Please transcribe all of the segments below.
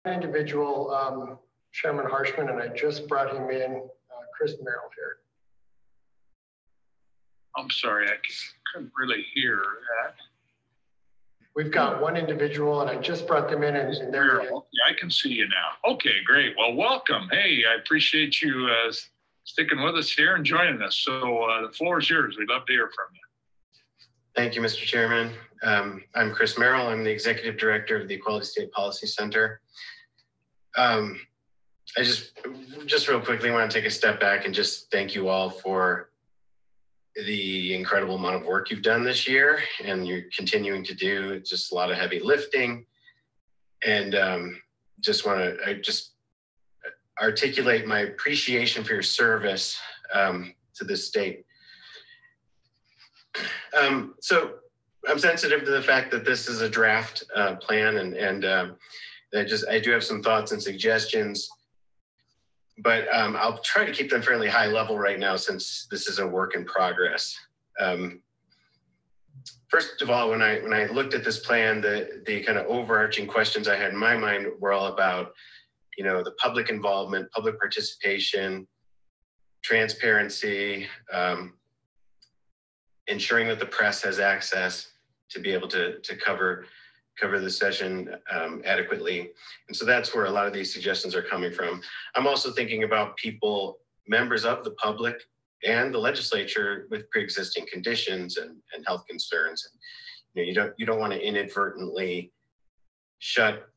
individual, Chairman Harshman, and I just brought him in, Chris Merrill here. I'm sorry, I couldn't really hear that. We've got one individual, and I just brought them in, and they're. Yeah, I can see you now. Okay, great. Well, welcome. Hey, I appreciate you sticking with us here and joining us. So the floor is yours. We'd love to hear from you. Thank you, Mr. Chairman. I'm Chris Merrill. I'm the Executive Director of the Equality State Policy Center. I just real quickly want to take a step back and just thank you all for the incredible amount of work you've done this year and you're continuing to do. It's just a lot of heavy lifting. And just want to articulate my appreciation for your service to this state. So I'm sensitive to the fact that this is a draft plan, and I do have some thoughts and suggestions, but I'll try to keep them fairly high level right now since this is a work in progress. First of all, when I looked at this plan, the kind of overarching questions I had in my mind were all about, the public involvement, public participation, transparency, ensuring that the press has access to be able to cover the session adequately. And so that's where a lot of these suggestions are coming from. I'm also thinking about people, members of the public and the legislature with pre-existing conditions and health concerns. And, you don't want to inadvertently shut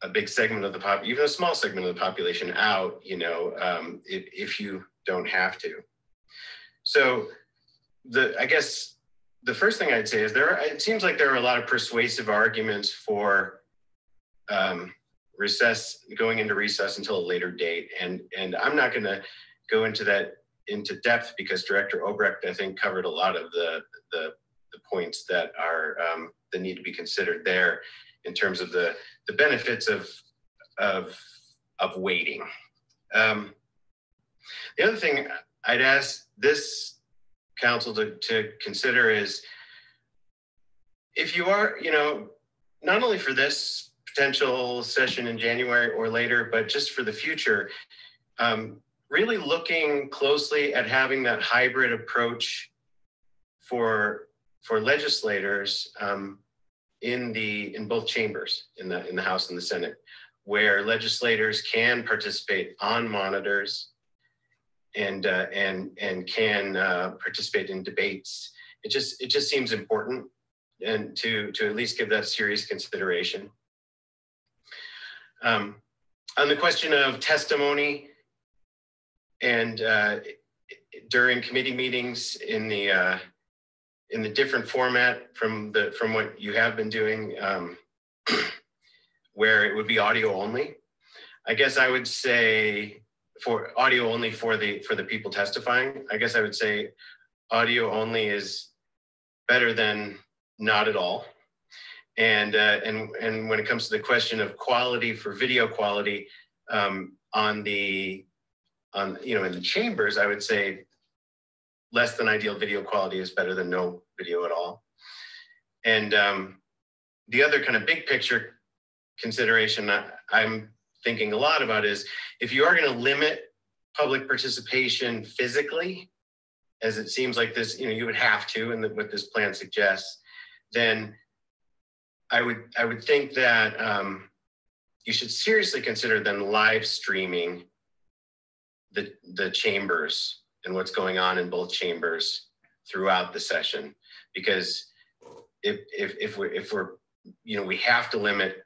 a big segment of the even a small segment of the population out, if you don't have to. So I guess the first thing I'd say is it seems like there are a lot of persuasive arguments for going into recess until a later date. And I'm not going to go into that into depth because Director Obrecht, I think, covered a lot of the points that are that need to be considered there in terms of the benefits of waiting. The other thing I'd ask this council to consider is, if you are, not only for this potential session in January or later, but just for the future, really looking closely at having that hybrid approach for legislators in both chambers, in the House and the Senate, where legislators can participate on monitors and can participate in debates. It just seems important, and to at least give that serious consideration. On the question of testimony and during committee meetings in the different format from what you have been doing, where it would be audio only, I guess I would say, for audio only for the people testifying, I guess I would say audio only is better than not at all. And when it comes to the question of quality for video quality, in the chambers, I would say less than ideal video quality is better than no video at all. And the other kind of big picture consideration I'm thinking a lot about is, if you are going to limit public participation physically, as it seems like this, you would have to, and what this plan suggests, then I would think that you should seriously consider then live streaming the chambers and what's going on in both chambers throughout the session, because if we're we have to limit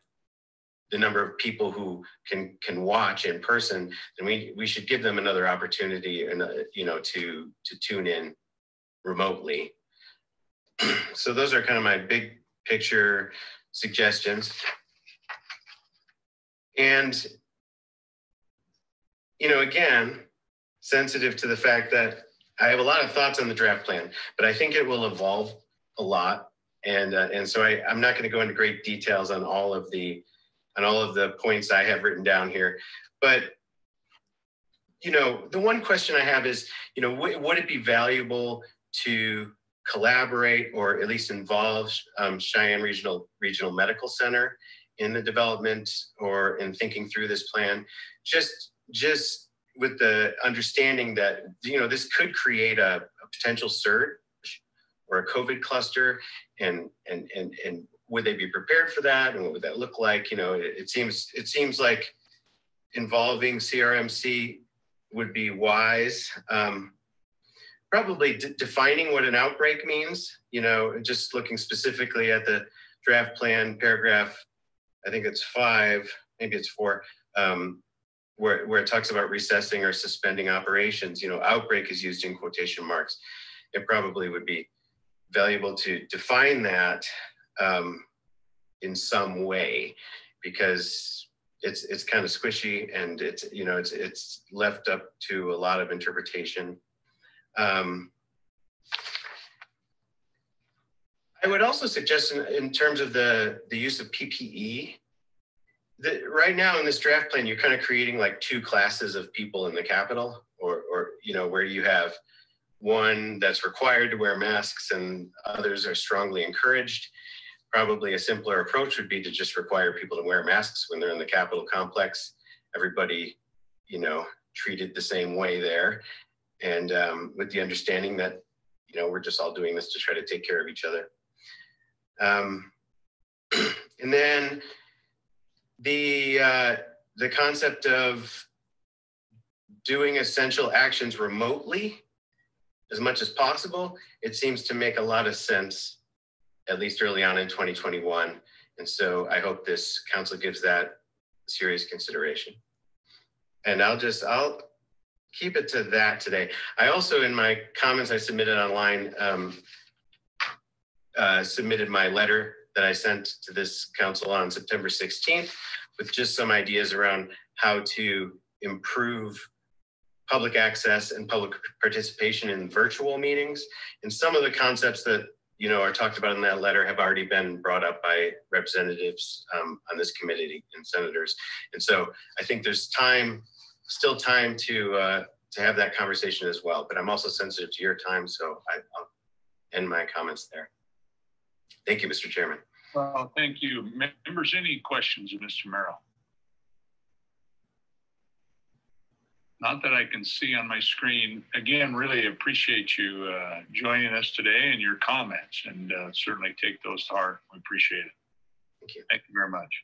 the number of people who can watch in person, then we should give them another opportunity and to tune in remotely. So those are kind of my big picture suggestions. And again, sensitive to the fact that I have a lot of thoughts on the draft plan, but I think it will evolve a lot. And so I'm not going to go into great details on all of the points I have written down here. But, the one question I have is, would it be valuable to collaborate or at least involve Cheyenne Regional Medical Center in the development or in thinking through this plan, just with the understanding that, you know, this could create a potential surge or a COVID cluster, and would they be prepared for that? And what would that look like? You know, it seems like involving CRMC would be wise. Probably defining what an outbreak means, you know, just looking specifically at the draft plan paragraph, I think it's 5, maybe it's 4, where it talks about recessing or suspending operations. You know, outbreak is used in quotation marks. It probably would be valuable to define that in some way, because it's kind of squishy, and it's, you know, it's left up to a lot of interpretation. I would also suggest in terms of the use of PPE, that right now in this draft plan, you're kind of creating like 2 classes of people in the Capitol, or you know, where you have one that's required to wear masks and others are strongly encouraged. Probably a simpler approach would be to just require people to wear masks when they're in the Capitol complex. Everybody, you know, treated the same way there. And with the understanding that, you know, we're just all doing this to try to take care of each other. And then the concept of doing essential actions remotely as much as possible, it seems to make a lot of sense, at least early on in 2021. And so I hope this council gives that serious consideration. And I'll keep it to that today. I also, in my comments I submitted online, submitted my letter that I sent to this council on September 16th with just some ideas around how to improve public access and public participation in virtual meetings. And some of the concepts that, you know, are talked about in that letter have already been brought up by representatives on this committee and senators. And so I think there's still time to have that conversation as well. But I'm also sensitive to your time, so I'll end my comments there. Thank you, Mr. Chairman. Well, thank you. Members, any questions of Mr. Merrill? Not that I can see on my screen. Again, really appreciate you joining us today and your comments, and certainly take those to heart. We appreciate it. Thank you. Thank you very much.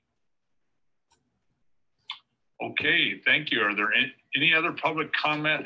Okay, thank you. Are there any other public comment